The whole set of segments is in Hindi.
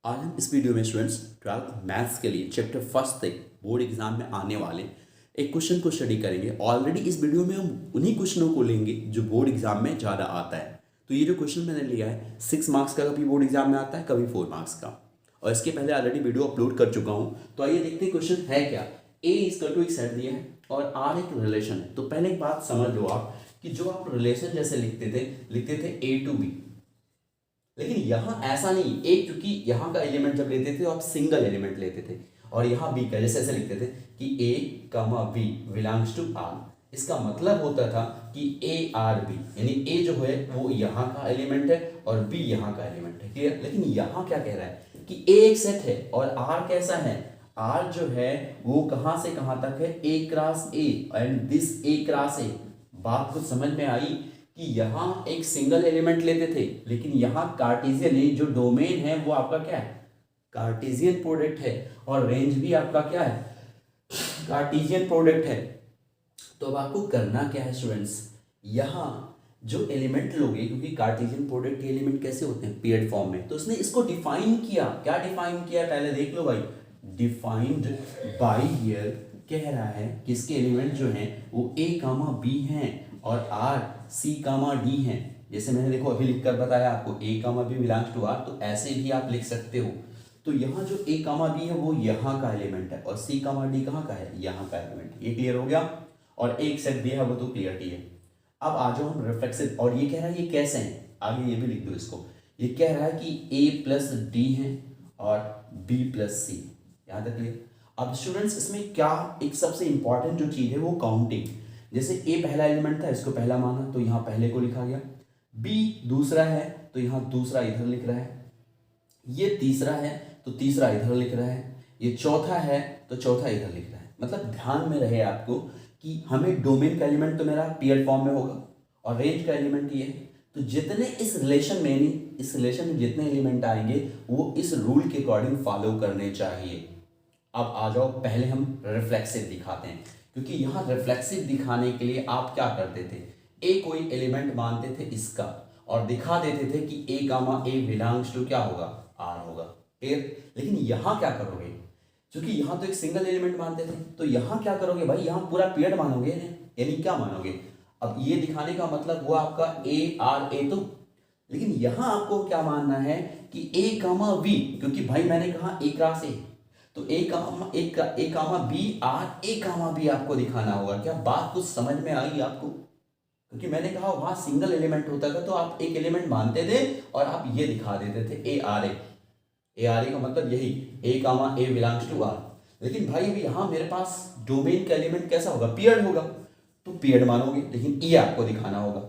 आज हम इस वीडियो में स्टूडेंट्स 12th मैथ्स के लिए चैप्टर फर्स्ट तक बोर्ड एग्जाम में आने वाले एक क्वेश्चन को स्टडी करेंगे। ऑलरेडी इस वीडियो में हम उन्हीं क्वेश्चनों को लेंगे जो बोर्ड एग्जाम में ज़्यादा आता है। तो ये जो क्वेश्चन मैंने लिया है 6 मार्क्स का, कभी बोर्ड एग्जाम में आता है, कभी 4 मार्क्स का, और इसके पहले ऑलरेडी वीडियो अपलोड कर चुका हूँ। तो आइए देखते हैं क्वेश्चन है क्या। ए इक्वल टू एक सेट दिया है और आर एक रिलेशन है। तो पहले एक बात समझ लो आप कि जो आप रिलेशन जैसे लिखते थे ए टू बी, लेकिन यहाँ ऐसा नहीं। एक क्योंकि यहाँ का एलिमेंट जब लेते थे तो आप सिंगल एलिमेंट लेते थे, और यहाँ बी का जैसे ऐसे लिखते थे कि ए कमा बी बिलोंग्स टू आर। इसका मतलब होता था कि ए आर बी, यानी ए जो है वो यहाँ का एलिमेंट है और बी यहाँ का एलिमेंट है। क्लियर? लेकिन यहाँ क्या कह रहा है कि ए एक सेट है और आर कैसा है, आर जो है वो कहाँ से कहाँ तक है, A cross A and this A cross A. बात कुछ समझ में आई कि यहाँ एक सिंगल एलिमेंट लेते थे, लेकिन यहाँ कार्टेशियन जो डोमेन है वो आपका क्या है, कार्टेशियन प्रोडक्ट है, और रेंज भी आपका क्या है, कार्टेशियन प्रोडक्ट है। तो अब आपको करना क्या है स्टूडेंट्स, यहाँ जो एलिमेंट लोगे, क्योंकि कार्टेशियन प्रोडक्ट के एलिमेंट कैसे होते हैं, पेयर्ड फॉर्म में, तो उसने इसको डिफाइन किया। क्या डिफाइन किया पहले देख लो भाई, डिफाइंड बाय हियर कह रहा है कि इसके एलिमेंट जो हैं वो ए कामा बी हैं और आर सी कामा डी हैं। जैसे मैंने देखो अभी लिखकर बताया आपको ए comma B belongs to R, तो ऐसे भी आप लिख सकते हो। तो यहाँ जो ए कामा बी है वो यहाँ का एलिमेंट है और सी कामा डी कहाँ का है, यहाँ का एलिमेंट। ये क्लियर हो गया, और एक सेट दिया है वो तो क्लियर ही है। अब आ जाओ हम रिफ्लेक्सिव, और ये कह रहा है ये कैसे हैं, आगे ये भी लिख दो इसको। ये कह रहा है कि ए प्लस डी है और बी प्लस सी, यहाँ तक क्लियर। अब स्टूडेंट्स इसमें क्या एक सबसे इंपॉर्टेंट जो चीज़ है वो काउंटिंग। जैसे ए पहला एलिमेंट था, इसको पहला माना तो यहाँ पहले को लिखा गया, बी दूसरा है तो यहाँ दूसरा इधर लिख रहा है, ये तीसरा है तो तीसरा इधर लिख रहा है, ये चौथा है तो चौथा इधर लिख रहा है। मतलब ध्यान में रहे आपको कि हमें डोमेन का एलिमेंट तो मेरा पीएल फॉर्म में होगा और रेंज का एलिमेंट ये है। तो जितने इस रिलेशन में जितने एलिमेंट आएंगे वो इस रूल के अकॉर्डिंग फॉलो करने चाहिए। अब आ जाओ पहले हम रिफ्लेक्सिव दिखाते हैं, क्योंकि यहाँ रिफ्लेक्सिव दिखाने के लिए आप क्या करते थे, ए कोई एलिमेंट मानते थे इसका और दिखा देते थे कि A comma A belongs to क्या होगा, आर होगा। क्लियर? लेकिन यहाँ क्या करोगे, क्योंकि यहाँ तो एक सिंगल एलिमेंट मानते थे, तो यहाँ क्या करोगे भाई, यहाँ पूरा पेड़ मानोगे, यानी क्या मानोगे। अब ये दिखाने का मतलब हुआ आपका ए आर ए, तो लेकिन यहाँ आपको क्या मानना है कि ए कामा बी, क्योंकि भाई मैंने कहा ए क्रॉस ए, तो A comma B R A comma B आपको दिखाना होगा। क्या बात कुछ समझ में आई आपको? क्योंकि मैंने कहा वहां सिंगल एलिमेंट होता था तो आप एक एलिमेंट मानते थे और आप ये दिखा देते थे ए आर ए का मतलब यही ए कामा ए बिलोंग्स टू आर। लेकिन भाई अभी यहाँ मेरे पास डोमेन का एलिमेंट कैसा होगा, पीरियड होगा, तो पीरियड मानोगे, लेकिन ये आपको दिखाना होगा।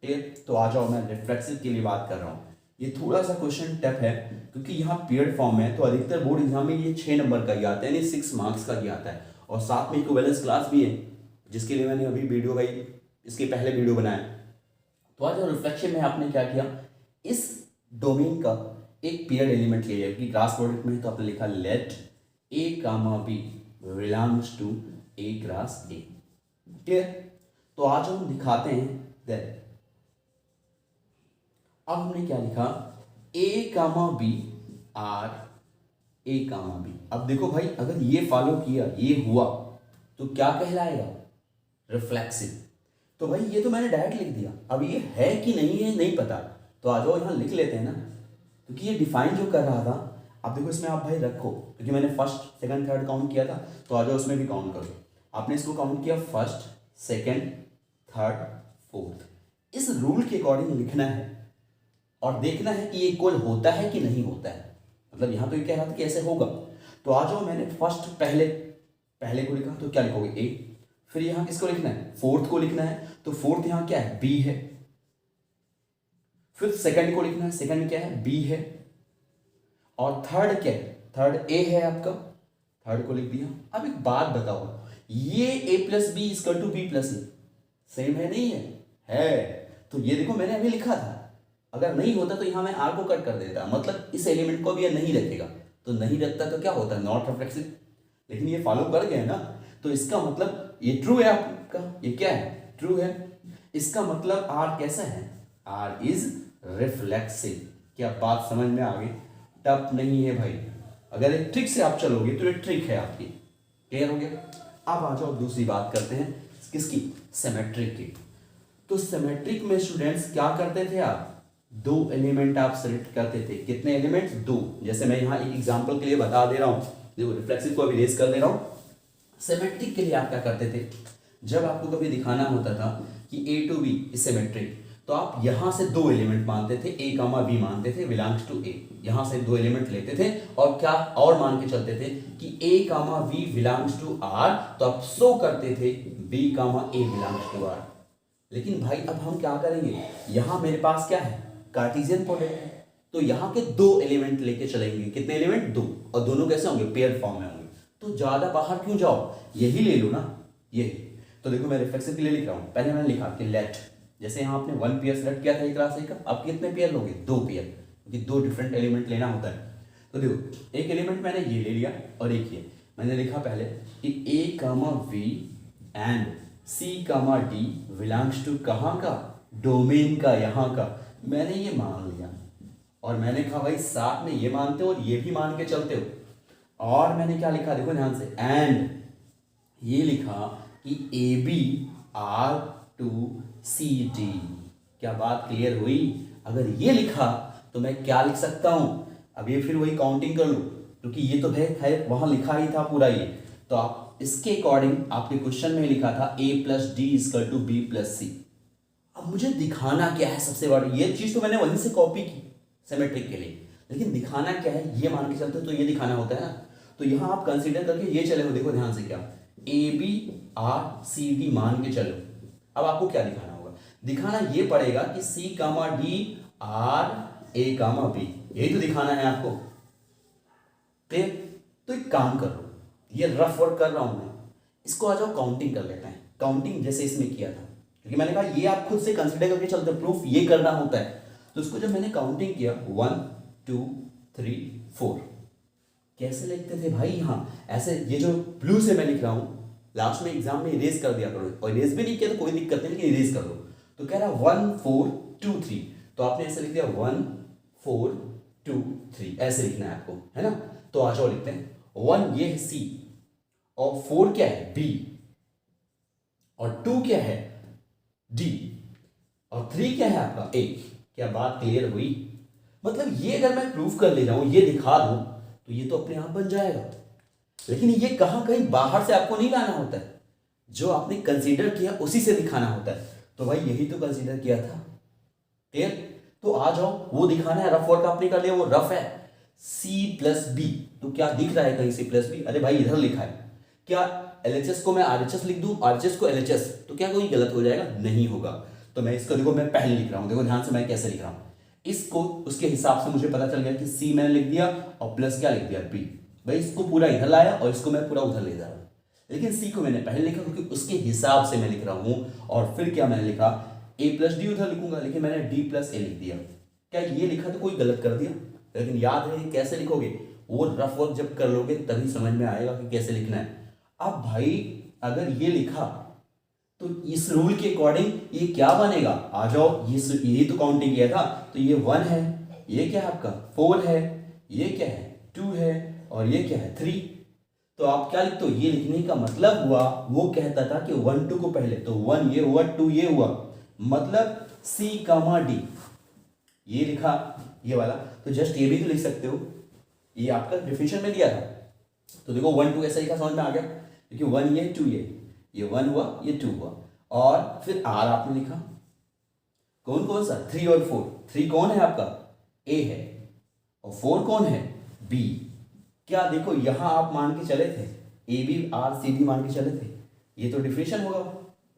ठीक, तो आ जाओ मैं रिफ्लेक्सिव के लिए बात कर रहा हूँ। ये थोड़ा सा क्वेश्चन टफ है क्योंकि यहाँ पीरियड फॉर्म में है, तो अधिकतर बोर्ड एग्जाम में ये 6 नंबर का ही आता है, यानी 6 मार्क्स का ही आता है, और साथ में इक्विवेलेंस क्लास भी है जिसके लिए मैंने अभी वीडियो भाई इसके पहले वीडियो बनाया। तो आज रिफ्लेक्शन में आपने क्या किया, इस डोमेन का एक पीरियड एलिमेंट ले लिया, क्योंकि क्लास प्रोडक्ट में है तो आपने लिखा let A comma B belongs to A cross A. Clear? तो आज हम दिखाते हैं दैट। अब हमने क्या लिखा, A comma B R A comma B. अब देखो भाई अगर ये फॉलो किया, ये हुआ, तो क्या कहलाएगा, रिफ्लेक्सिव। तो भाई ये तो मैंने डायरेक्ट लिख दिया, अब ये है कि नहीं है नहीं पता, तो आ जाओ यहाँ लिख लेते हैं ना, क्योंकि ये डिफाइन जो कर रहा था। अब देखो इसमें आप भाई रखो, क्योंकि मैंने फर्स्ट सेकंड थर्ड काउंट किया था, तो आ जाओ उसमें भी काउंट करो। आपने इसको काउंट किया फर्स्ट सेकंड थर्ड फोर्थ, इस रूल के अकॉर्डिंग लिखना है और देखना है कि ये इक्वल होता है कि नहीं होता है। मतलब यहाँ तो ये कह रहा था कि ऐसे होगा, तो आ जाओ मैंने फर्स्ट पहले को लिखा, तो क्या लिखोगे ए, फिर यहाँ किसको लिखना है, फोर्थ को लिखना है, तो फोर्थ यहाँ क्या है, बी है। फिर सेकंड को लिखना है, सेकंड क्या है, बी है, और थर्ड क्या है, थर्ड ए है आपका, थर्ड को लिख दिया। अब एक बात बताओ, ये A plus B equal to B plus A same है नहीं है? तो ये देखो मैंने अभी लिखा था, अगर नहीं होता तो यहाँ मैं आर को कट कर देता, मतलब इस एलिमेंट को भी ये नहीं रखेगा, तो नहीं रखता तो क्या होता है, नॉट रिफ्लेक्सिव। लेकिन ये फॉलो कर गया ना, तो इसका मतलब ये ट्रू है आपका, ये क्या है, ट्रू है। इसका मतलब आर कैसा है, आर इज रिफ्लेक्सिव। क्या बात समझ में आ गई? टफ नहीं है भाई, अगर एक ट्रिक से आप चलोगे तो ये ट्रिक है आपकी। क्लियर हो गया? अब आ जाओ दूसरी बात करते हैं किसकी, सिमेट्रिक की। तो सिमेट्रिक में स्टूडेंट्स क्या करते थे आप, दो एलिमेंट आप सेलेक्ट करते थे। कितने एलिमेंट्स, दो। जैसे मैं यहाँ एक एग्जांपल के लिए बता दे रहा हूँ, देखो रिफ्लेक्सिव को अभी रेस कर दे रहा हूँ। सिमेट्रिक के लिए आप क्या करते थे, जब आपको कभी दिखाना होता था कि ए टू बी इज सिमेट्रिक, तो आप यहां से दो एलिमेंट मानते थे, ए कामा बी मानते थे बिलोंग्स टू ए। यहां से दो एलिमेंट लेते थे और क्या और मान के चलते थे कि A comma B belongs to R, तो आप शो करते थे B comma A belongs to R. लेकिन भाई अब हम क्या करेंगे, यहां मेरे पास क्या है, कार्टेशियन प्रोडक्ट है, तो यहां के दो एलिमेंट लेके चलेंगे। कितने एलिमेंट, दो, और दोनों कैसे होंगे, पेयर फॉर्म में होंगे। तो ज्यादा बाहर क्यों जाओ, यही ले लो ना, यही। तो देखो मैं रिफ्लेक्सिव के लिए लिख रहा हूं, पहले मैंने लिखा कि लेट, जैसे यहाँ आपने वन पेयर सेलेक्ट किया था एक क्लास ए का, आप कितने पेयर लोगे, दो पेयर, क्योंकि दो डिफरेंट एलिमेंट लेना होता है। तो देखो एक एलिमेंट मैंने ये ले लिया और एक ये मैंने लिखा पहले कि A comma V and C comma D belongs to कहाँ का, डोमेन का, यहाँ का। मैंने ये मान लिया और मैंने कहा भाई साथ में ये मानते हो और ये भी मान के चलते हो। और मैंने क्या लिखा, देखो ध्यान से, एंड ये लिखा कि A B R to C D. क्या बात क्लियर हुई? अगर ये लिखा तो मैं क्या लिख सकता हूं, अब ये फिर वही काउंटिंग कर लो, क्योंकि ये तो है वहां लिखा ही था पूरा ये। तो आप इसके अकॉर्डिंग आपके क्वेश्चन में लिखा था A plus D equal to B plus C. अब मुझे दिखाना क्या है, सबसे बड़ी ये चीज तो मैंने वहीं से कॉपी की सिमेट्रिक के लिए, लेकिन दिखाना क्या है, ये मान के चलते तो ये दिखाना होता है ना। तो यहां आप कंसीडर करके ये चले हो, देखो ध्यान से, क्या A B R C D मान के चलो। अब आपको क्या दिखाना होगा, दिखाना ये पड़ेगा कि सी comma D are A comma B, यही तो दिखाना है आपको। तो एक काम कर लो, ये रफ वर्क कर रहा हूं मैं, इसको आ जाओ काउंटिंग कर लेते हैं। काउंटिंग जैसे इसमें किया था, क्योंकि मैंने कहा ये आप खुद से कंसीडर करके चलते, प्रूफ ये करना होता है। तो इसको जब मैंने काउंटिंग किया 1 2 3 4, कैसे लिखते थे भाई, यहां ऐसे, ये जो ब्लू से मैं लिख रहा हूं, लास्ट में एग्जाम में इरेज कर दिया करो, और इरेज भी नहीं किया तो कोई दिक्कत नहीं, लेकिन इरेज कर दो। तो कह रहा 1 4 2 3, तो आपने ऐसे लिख दिया 1 4 2 3, ऐसे लिखना है आपको, है ना। तो आ जाओ लिखते हैं, 1 ये है सी, और 4 क्या है, बी, और 2 क्या है, डी, और 3 क्या है आपका, ए। क्या बात क्लियर हुई? मतलब ये अगर मैं प्रूफ कर ले जाऊं, ये दिखा दूं, तो ये तो अपने आप बन जाएगा। लेकिन ये कहां, कहीं बाहर से आपको नहीं लाना होता है, जो आपने कंसीडर किया उसी से दिखाना होता है। तो भाई यही तो कंसीडर किया था। क्लियर? तो आ जाओ, वो दिखाना है, रफ वर्क आपने कर लिया, वो रफ है, सी प्लस बी। तो क्या दिख रहा है कहीं सी प्लस बी? अरे भाई इधर लिखा है। क्या एलएचएस को मैं आरएचएस लिख दूं, आरएचएस को एलएचएस, तो क्या कोई गलत हो जाएगा? नहीं होगा। तो मैं इसको, देखो मैं पहले लिख रहा हूं, देखो ध्यान से मैं कैसे लिख रहा हूं, इसको उसके हिसाब से मुझे पता चल गया कि सी मैंने लिख दिया और प्लस क्या लिख दिया, बी। भाई इसको पूरा इधर लाया और इसको मैं पूरा उधर ले जा रहा हूं, लेकिन सी को मैंने पहले लिखा क्योंकि उसके हिसाब से मैं लिख रहा हूं। और फिर क्या मैंने लिखा, ए प्लस डी उधर लिखूंगा, लेकिन मैंने डी प्लस ए लिख दिया। क्या ये लिखा तो कोई गलत कर दिया? लेकिन याद रहे कैसे लिखोगे, वो रफ वर्क जब कर लोगे तभी समझ में आएगा कि कैसे लिखना है। अब भाई अगर ये लिखा तो इस रूल के अकॉर्डिंग ये क्या बनेगा, आ जाओ, यही तो काउंटिंग किया था। तो ये 1 है, ये क्या है आपका 4 है, ये क्या है 2 है, और ये क्या है 3। तो आप क्या लिखते हो, ये लिखने का मतलब हुआ, वो कहता था कि 1 2 को पहले, तो 1 ये हुआ, 2 ये हुआ, मतलब सी कामा डी, ये लिखा ये वाला। तो जस्ट ये भी तो लिख सकते हो, ये आपका डिफिनेशन में दिया था। तो देखो 1 2 ऐसा लिखा, समझ में आ गया, क्योंकि 1 ये 2 ये 1 हुआ, ये 2 हुआ, और फिर आर आपने लिखा, कौन कौन सा, 3 और 4। 3 कौन है आपका, ए है, और 4 कौन है, बी। क्या देखो यहां आप मान के चले थे, A B R C D मान के चले थे, ये तो डिफिनेशन होगा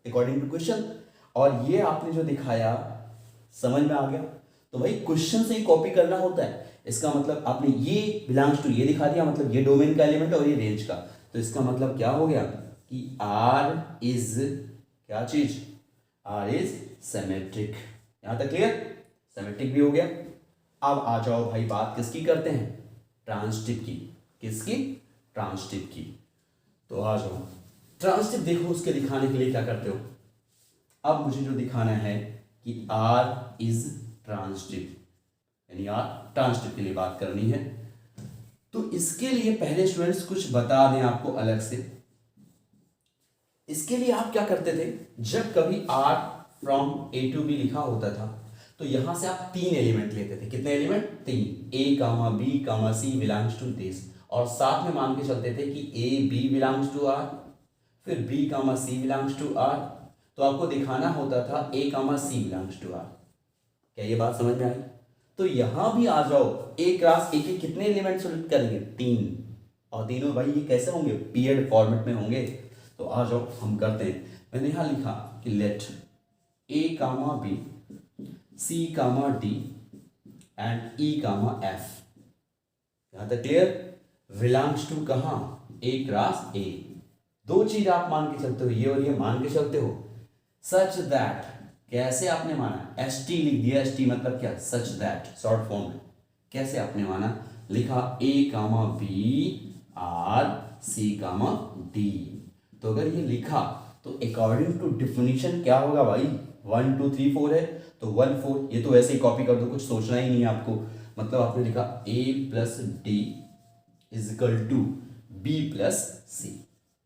अकॉर्डिंग टू क्वेश्चन। और ये आपने जो दिखाया समझ में आ गया। तो भाई क्वेश्चन से ही कॉपी करना होता है, इसका मतलब आपने ये बिलोंग्स टू ये दिखा दिया, मतलब ये डोमेन का एलिमेंट और ये रेंज का। तो इसका मतलब क्या हो गया कि R इज क्या चीज, R इज सिमेट्रिक। यहां तक क्लियर, सिमेट्रिक भी हो गया। अब आ जाओ भाई, बात किसकी करते हैं, ट्रांजिटिव की। किसकी, ट्रांजिटिव की। तो आ जाओ ट्रांजिटिव, देखो उसके दिखाने के लिए क्या करते हो। अब मुझे जो दिखाना है कि R इज ट्रांजिटिव, यानी आर ट्रांजिटिव के लिए बात करनी है। तो इसके लिए पहले स्टूडेंट्स कुछ बता दें आपको अलग से। इसके लिए आप क्या करते थे, जब कभी R from A to B लिखा होता था तो यहां से आप 3 एलिमेंट लेते थे। कितने element? 3। A comma B comma C belongs to this, और साथ में मान के चलते थे कि A B belongs to R, फिर B comma C belongs to R. तो आपको दिखाना होता था A comma C belongs to R. क्या ये बात समझ में आई? तो यहां भी आ जाओ, ए क्लास ए के कितने एलिमेंट सेलेक्ट करेंगे? 3। और तीनों भाई ये कैसे होंगे? पीएड फॉर्मेट में होंगे। तो आ जाओ हम करते हैं। मैंने यहां लिखा कि let A comma B C comma D and E comma F. यहां तक क्लियर? बिलोंग्स टू कहां? ए क्रॉस ए। 2 चीज आप मान के चलते हो, ये और ये मान के चलते हो। सच दैट, कैसे आपने माना? एस टी लिख दिया। एस टी मतलब क्या? सच दैट, शॉर्ट फॉर्म में। कैसे आपने माना? लिखा A comma B R C comma D. तो अगर ये लिखा तो अकॉर्डिंग टू डिफिनीशन क्या होगा भाई? 1 2 3 4 है तो 1 4। ये तो वैसे ही कॉपी कर दो, कुछ सोचना ही नहीं है आपको। मतलब आपने लिखा A plus D is equal to B plus C.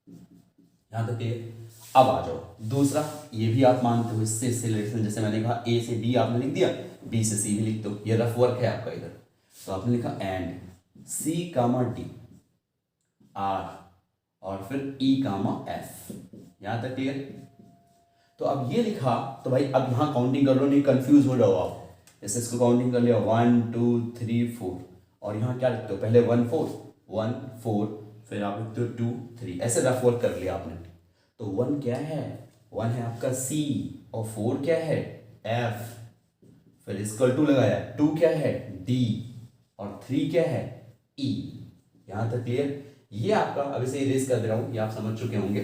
यहां तक ये। अब आ जाओ दूसरा, ये भी आप मानते हो इससे रिलेशन। जैसे मैंने कहा ए से बी आपने लिख दिया, बी से सी भी लिख दो, ये रफ वर्क है आपका इधर। तो आपने लिखा and C comma D R और फिर ई कामा एफ। यहां तक क्लियर? तो अब ये लिखा तो भाई अब यहां काउंटिंग कर लो, नहीं कंफ्यूज हो जाओ आप। जैसे इसको काउंटिंग कर लिया 1 2 3 4, और यहां क्या लिखते हो? पहले 1 4, फिर आप लिखते हो 2 3, ऐसे रफ वर्क कर लिया आपने। तो 1 क्या है? 1 है आपका सी, और 4 क्या है? एफ, फिर इसको 2 लगाया। 2 क्या है? डी, और 3 क्या है? ई। यहां तक क्लियर? ये आपका, अब इसे इरेज कर दे रहा हूं, ये आप समझ चुके होंगे।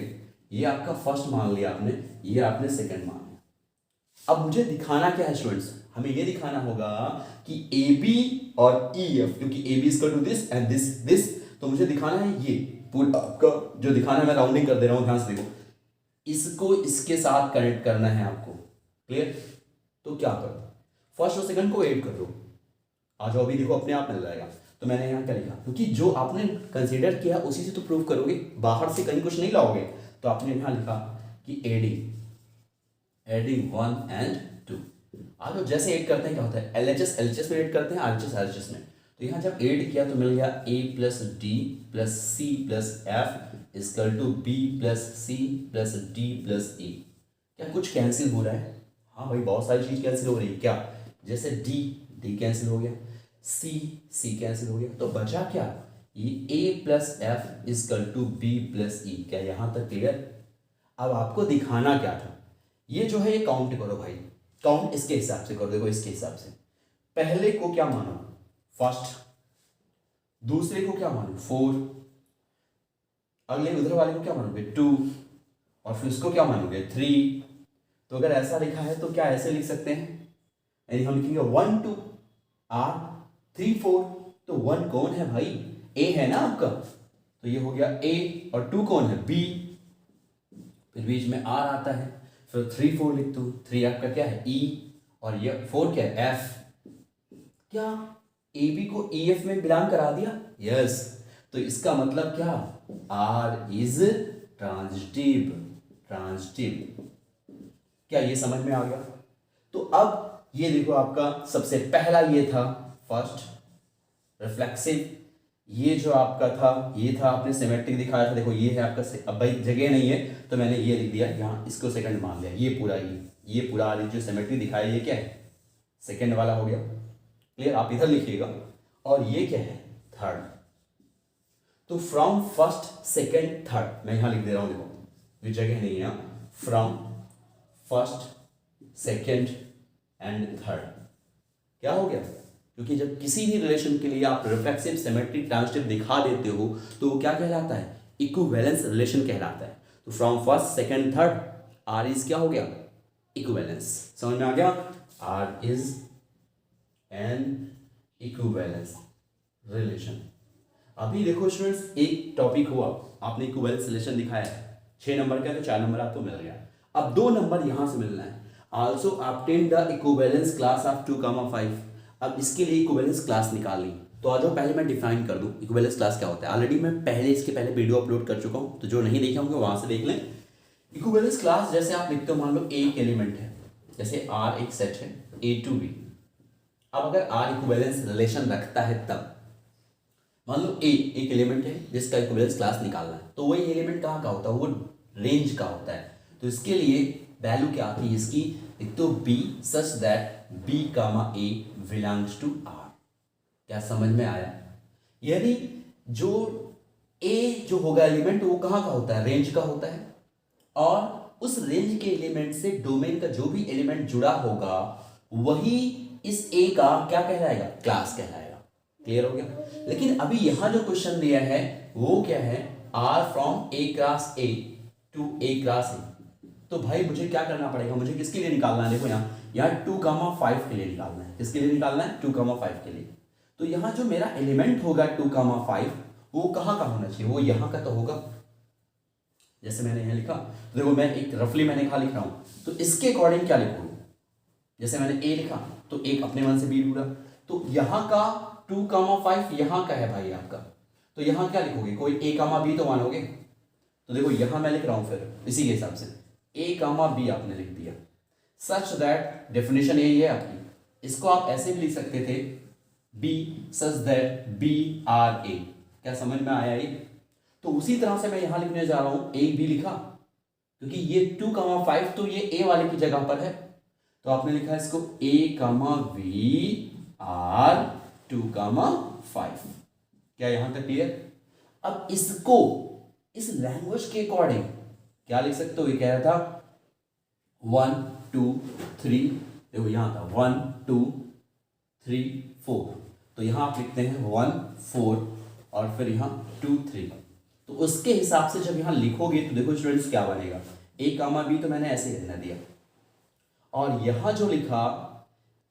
ये आपका फर्स्ट मान लिया आपने, ये आपने सेकंड मान लिया। अब मुझे दिखाना क्या है स्टूडेंट्स? हमें ये दिखाना होगा कि ए बी और ई एफ, क्योंकि A B is to this and this, तो मुझे दिखाना है ये पूरा आपका जो दिखाना है। मैं राउंडिंग कर दे रहा हूं, ध्यान से देखो। इसको इसके साथ कनेक्ट करना है आपको। क्लियर? तो क्या करो? फर्स्ट और सेकंड को ऐड कर दो। आ जाओ, अभी देखो अपने आप मिल जाएगा। तो मैंने यहाँ क्या लिखा? क्योंकि जो आपने कंसीडर किया उसी से तो प्रूव करोगे, बाहर से कहीं कुछ नहीं लाओगे। तो आपने यहाँ लिखा कि एडिंग 1 एंड 2। आ जाओ, जैसे ऐड करते हैं क्या होता है? एलएचएस में ऐड करते हैं, आरएचएस में। तो यहाँ जब ऐड किया तो मिल गया A plus D plus C plus F equal to B plus C plus D plus E. क्या कुछ कैंसिल हो रहा है? हाँ भाई, बहुत सारी चीज कैंसिल हो रही है। क्या? जैसे डी कैंसिल हो गया, सी कैंसिल हो गया, तो बचा क्या? ये A plus F equal to B plus E. क्या यहां तक क्लियर? अब आपको दिखाना क्या था? ये जो है ये काउंट करो भाई, काउंट इसके हिसाब से करो। देखो इसके हिसाब से पहले को क्या मानो? फर्स्ट। दूसरे को क्या मानो? 4। अगले उधर वाले को क्या मानोगे? 2। और फिर उसको क्या मानोगे? 3। तो अगर ऐसा लिखा है तो क्या ऐसे लिख सकते हैं? यानी हम लिखेंगे 1 2 आर 3 4। तो 1 कौन है भाई? ए है ना आपका, तो ये हो गया ए, और 2 कौन है? बी, फिर बीच में आर आता है, फिर 3 4 लिख दो। 3 आपका क्या है? ई, और ये 4 क्या है? एफ। क्या ए बी को ई एफ में बिलोंग करा दिया? यस। तो इसका मतलब क्या? R is transitive. क्या ये समझ में आ गया? तो अब ये देखो, आपका सबसे पहला ये था फर्स्ट रिफ्लेक्सिव। ये जो आपका था ये था, आपने सिमेट्रिक दिखाया था। देखो ये है आपका अब भाई जगह नहीं है तो मैंने ये लिख दिया यहाँ, इसको सेकंड मान लिया। ये पूरा वाली जो सिमेट्री दिखाया ये क्या है? सेकंड वाला हो गया। क्लियर? आप इधर लिखिएगा। और ये क्या है? थर्ड। तो फ्रॉम फर्स्ट सेकंड थर्ड, मैं यहां लिख दे रहा हूं, देखो ये जगह नहीं है। From first second and third क्या हो गया? क्योंकि जब किसी भी रिलेशन के लिए आप रिफ्लेक्सिव, सिमेट्रिक, ट्रांजिटिव दिखा देते हो तो वो क्या कहलाता है? इक्विवेलेंस रिलेशन कहलाता है। तो from first second third R is क्या हो गया? इक्विवेलेंस। समझ में आ गया? R is an equivalence relation. अभी देखो स्टूडेंट्स, एक टॉपिक हुआ, आपने इक्विवेलेंस रिलेशन दिखाया है 6 नंबर का, तो 4 नंबर आपको मिल गया। अब 2 नंबर यहां से मिलना है। Also obtain the equivalence class of 2, 5। अब इसके लिए इक्विवेलेंस क्लास निकालनी, तो आ जाओ पहले मैं डिफाइन कर दूं इक्विवेलेंस क्लास क्या होता है। ऑलरेडी मैं इसके पहले वीडियो अपलोड कर चुका हूं, तो जो नहीं देखे होंगे वहां से देख लें। इक्विवेलेंस क्लास जैसे आप लिखते हो, मान लो ए एक एलिमेंट है, जैसे आर एक सेट है ए टू बी। अब अगर आर इक्विवेलेंस रिलेशन रखता है तब मान लो ए एक एलिमेंट है जिसका इक्विवेलेंस क्लास निकालना है, तो वही एलिमेंट कहाँ का होता है, वो रेंज का होता है। तो इसके लिए वैल्यू क्या आती है इसकी, एक तो B such that B comma A belongs to R. क्या समझ में आया? यानी जो ए जो होगा एलिमेंट वो कहाँ का होता है, रेंज का होता है, और उस रेंज के एलिमेंट से डोमेन का जो भी एलिमेंट जुड़ा होगा वही इस ए का क्या कहलाएगा, क्लास कहलाएगा। क्लियर हो गया? लेकिन अभी यहां जो क्वेश्चन दिया है वो क्या है, R from a class A to a class A. तो भाई मुझे क्या करना पड़ेगा, मुझे किसके लिए निकालना है, देखो यहाँ 2,5 के लिए निकालना है। किसके लिए निकालना है, 2,5 के लिए। तो यहाँ जो मेरा एलिमेंट होगा 2,5 वो कहाँ का होना चाहिए, वो यहाँ का तो होगा। जैसे मैंने यहाँ लिखा, तो देखो मैं एक रफली मैंने कहा लिख रहा हूँ, तो इसके अकॉर्डिंग क्या लिखूँ, जैसे मैंने ए लिखा तो एक अपने मन से बी ढूंढा, तो यहाँ का 2,5 यहाँ का है भाई आपका, तो यहाँ क्या लिखोगे, कोई ए कामा बी तो मानोगे। तो देखो यहाँ मैं लिख रहा हूँ फिर इसी के हिसाब से ए कामा बी आपने लिख दिया, सच दैट डेफिनेशन यही है आपकी। इसको आप ऐसे भी लिख सकते थे, B such that B R A. क्या समझ में आया ये? तो उसी तरह से मैं यहां लिखने जा रहा हूं, ए बी लिखा क्योंकि ये 2,5 तो ये ए वाले की जगह पर है, तो आपने लिखा इसको ए कामा बी आर 2,5। क्या यहां तक क्लियर? अब इसको इस लैंग्वेज के अकॉर्डिंग क्या लिख सकते हो, ये कह रहा था 1 2 3, देखो यहां था 1 2 3 4, तो यहां आप लिखते हैं 1 4 और फिर यहां 2 3। तो उसके हिसाब से जब यहां लिखोगे तो देखो स्टूडेंट्स क्या बनेगा, ए कामा बी तो मैंने ऐसे ही रहने दिया, और यहां जो लिखा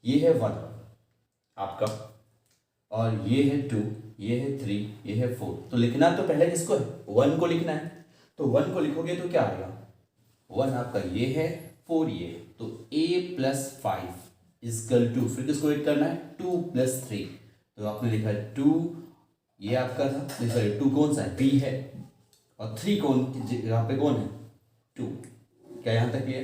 ये है 1 आपका, और ये है 2, ये है 3, ये है 4। तो लिखना तो पहले किसको है, 1 को लिखना है। तो 1 को लिखोगे तो क्या आएगा, 1 आपका ये है, 4 ये है, तो a + 5 इजकल टू, फिर किसको ऐड करना है, 2 + 3। तो आपने लिखा है 2, ये आपका था, सॉरी 2 कौन सा है, b है, और 3 कौन यहाँ पे कौन है, 2। क्या यहाँ तक ये?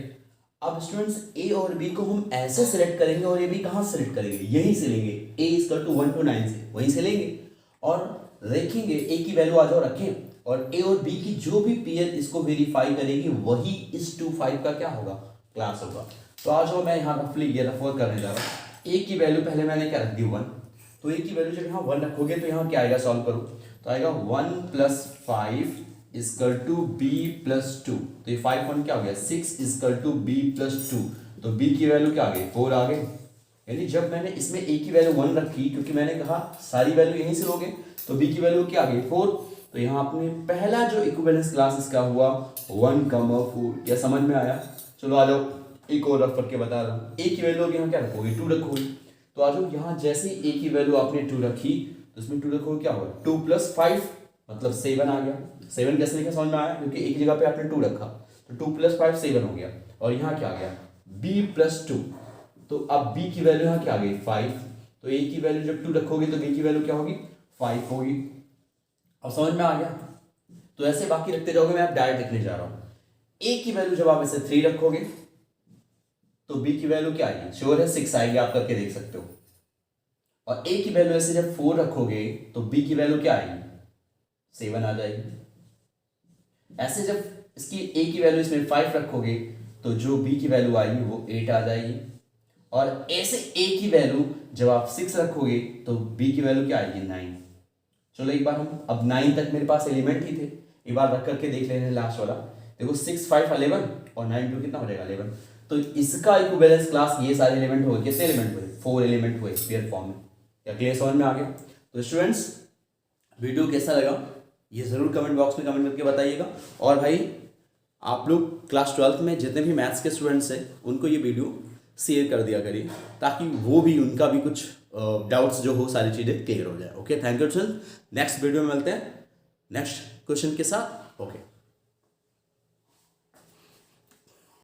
अब स्टूडेंट्स a और b को हम ऐसे सिलेक्ट करेंगे, और ये b कहाँ सिलेक्ट करेंगे, यहीं से लेंगे, a = 1 to 9 से वहीं से लेंगे, और देखेंगे a की वैल्यू आ जाओ रखें, और a और b की जो भी पेयर इसको वेरीफाई करेगी वही इस 2,5 का क्या होगा, क्लास होगा। तो आज जो मैं यहाँ रफली ये रफर करने जा रहा हूँ, a की वैल्यू पहले मैंने क्या रख दी 1, तो a की वैल्यू जब यहाँ 1 रखोगे तो यहाँ क्या आएगा, सॉल्व करो तो आएगा 1 + 5 = b + 2। तो ये 5 1 क्या हो गया, 6 = b + 2। तो b की वैल्यू क्या आ गई, 4 आ गई। यानी जब मैंने इसमें a की वैल्यू 1 रखी, क्योंकि मैंने कहा सारी वैल्यू यहीं से लोगे, तो b की वैल्यू क्या आ गई, 4। तो यहाँ आपने पहला जो इक्विवेलेंस क्लास इसका हुआ 1,4। क्या समझ में आया? चलो आ जाओ एक और रफ करके बता रहा हूँ। a की वैल्यू यहाँ क्या रखोगे, 2 रखोगे। तो आ जाओ यहाँ जैसे a की वैल्यू आपने 2 रखी, तो इसमें 2 रखोगे क्या होगा, 2 + 5 मतलब 7 आ गया। 7 कैसे लिखा समझ में आया, क्योंकि एक जगह पे आपने 2 रखा, तो 2 + 5 7 हो गया। और यहाँ क्या आ गया, b + 2। तो अब b की वैल्यू यहाँ क्या आ गई, 5। तो a की वैल्यू जब 2 रखोगे तो b की वैल्यू क्या होगी, 5 होगी। अब समझ में आ गया? तो ऐसे बाकी रखते जाओगे, मैं आप डायरेक्ट लिखने जा रहा हूं। a की वैल्यू जब आप ऐसे 3 रखोगे तो b की वैल्यू क्या आएगी, श्योर है 6 आएगी, आप करके देख सकते हो। और a की वैल्यू ऐसे जब 4 रखोगे तो b की वैल्यू क्या आएगी, 7 आ जाएगी। ऐसे जब इसकी a की वैल्यू इसमें 5 रखोगे तो जो b की वैल्यू आएगी वो 8 आ जाएगी। और ऐसे a की वैल्यू जब आप 6 रखोगे तो b की वैल्यू क्या आएगी, 9। चलो एक बार हम, अब 9 तक मेरे पास एलिमेंट ही थे, एक बार रख करके देख लेते हैं लास्ट वाला। देखो 6 5 11 और 9 2 कितना हो जाएगा, 11। तो इसका इक्विवेलेंस क्लास ये सारे एलिमेंट हुए, कितने एलिमेंट हुए, 4 एलिमेंट हुए पेयर फॉर्म में। क्या क्लियर समझ में आ गया? तो स्टूडेंट्स वीडियो कैसा लगा ये ज़रूर कमेंट बॉक्स में कमेंट करके बताइएगा। और भाई आप लोग क्लास 12th में जितने भी मैथ्स के स्टूडेंट्स हैं उनको ये वीडियो शेयर कर दिया करिए, ताकि वो भी उनका भी कुछ डाउट्स जो हो सारी चीज़ें क्लियर हो जाए। Okay, thank you sir. Next video में मिलते हैं नेक्स्ट क्वेश्चन के साथ। ओके।